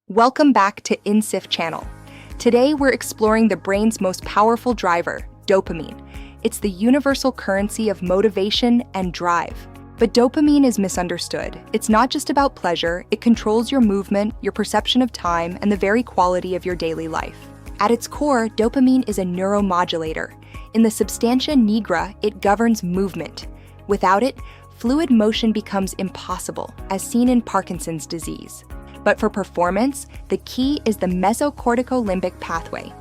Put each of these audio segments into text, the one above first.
Welcome back to InSift channel. Today we're exploring the brain's most powerful driver, dopamine. It's the universal currency of motivation and drive. But dopamine is misunderstood. It's not just about pleasure, it controls your movement, your perception of time, and the very quality of your daily life. At its core, dopamine is a neuromodulator. In the substantia nigra, it governs movement. Without it, fluid motion becomes impossible, as seen in Parkinson's disease. But for performance, the key is the mesocorticolimbic pathway.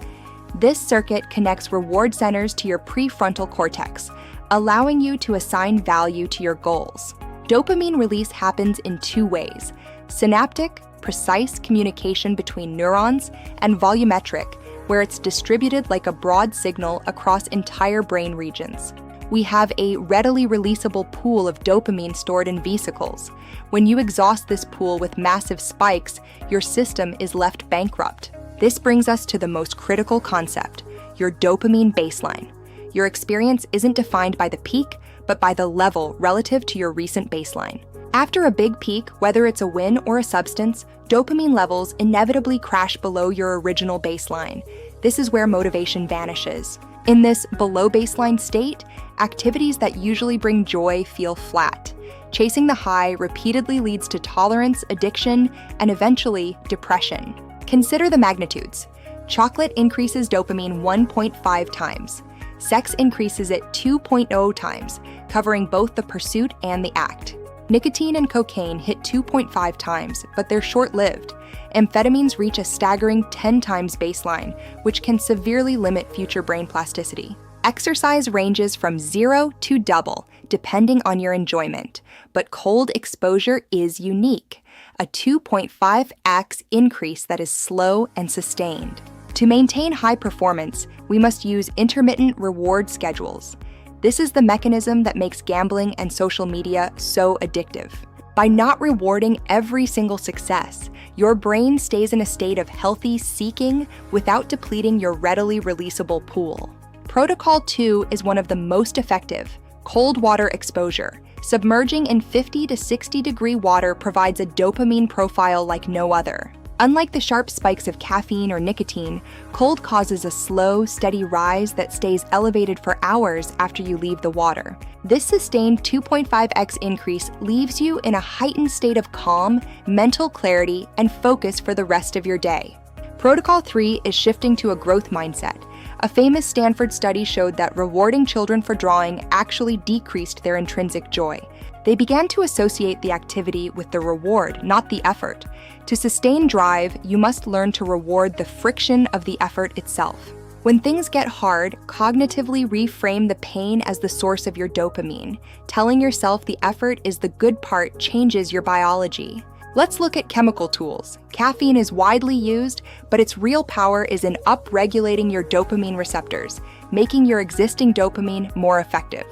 This circuit connects reward centers to your prefrontal cortex, allowing you to assign value to your goals. Dopamine release happens in two ways: synaptic, precise communication between neurons, and volumetric, where it's distributed like a broad signal across entire brain regions. We have a readily releasable pool of dopamine stored in vesicles. When you exhaust this pool with massive spikes, your system is left bankrupt. This brings us to the most critical concept, your dopamine baseline. Your experience isn't defined by the peak, but by the level relative to your recent baseline. After a big peak, whether it's a win or a substance, dopamine levels inevitably crash below your original baseline. This is where motivation vanishes. In this below baseline state, activities that usually bring joy feel flat. Chasing the high repeatedly leads to tolerance, addiction, and eventually depression. Consider the magnitudes. Chocolate increases dopamine 1.5 times. Sex increases it 2.0 times, covering both the pursuit and the act. Nicotine and cocaine hit 2.5 times, but they're short-lived. Amphetamines reach a staggering 10 times baseline, which can severely limit future brain plasticity. Exercise ranges from 0 to double, depending on your enjoyment, but cold exposure is unique, a 2.5x increase that is slow and sustained. To maintain high performance, we must use intermittent reward schedules. This is the mechanism that makes gambling and social media so addictive. By not rewarding every single success, your brain stays in a state of healthy seeking without depleting your readily releasable pool. Protocol 2 is one of the most effective: cold water exposure. Submerging in 50 to 60 degree water provides a dopamine profile like no other. Unlike the sharp spikes of caffeine or nicotine, cold causes a slow, steady rise that stays elevated for hours after you leave the water. This sustained 2.5x increase leaves you in a heightened state of calm, mental clarity, and focus for the rest of your day. Protocol 3 is shifting to a growth mindset. A famous Stanford study showed that rewarding children for drawing actually decreased their intrinsic joy. They began to associate the activity with the reward, not the effort. To sustain drive, you must learn to reward the friction of the effort itself. When things get hard, cognitively reframe the pain as the source of your dopamine. Telling yourself the effort is the good part changes your biology. Let's look at chemical tools. Caffeine is widely used, but its real power is in upregulating your dopamine receptors, making your existing dopamine more effective.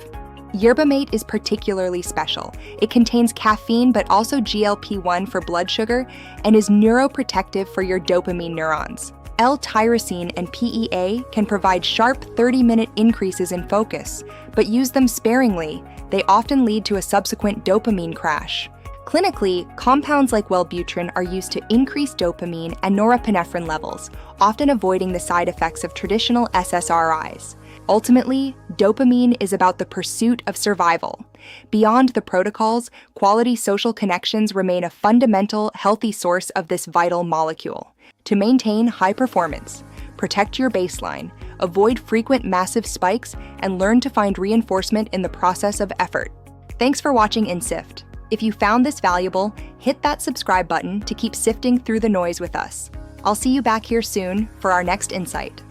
Yerba mate is particularly special. It contains caffeine but also GLP-1 for blood sugar and is neuroprotective for your dopamine neurons. L-tyrosine and PEA can provide sharp 30-minute increases in focus, but use them sparingly. They often lead to a subsequent dopamine crash. Clinically, compounds like Wellbutrin are used to increase dopamine and norepinephrine levels, often avoiding the side effects of traditional SSRIs. Ultimately, dopamine is about the pursuit of survival. Beyond the protocols, quality social connections remain a fundamental, healthy source of this vital molecule. To maintain high performance, protect your baseline, avoid frequent massive spikes, and learn to find reinforcement in the process of effort. Thanks for watching InSift. If you found this valuable, hit that subscribe button to keep sifting through the noise with us. I'll see you back here soon for our next insight.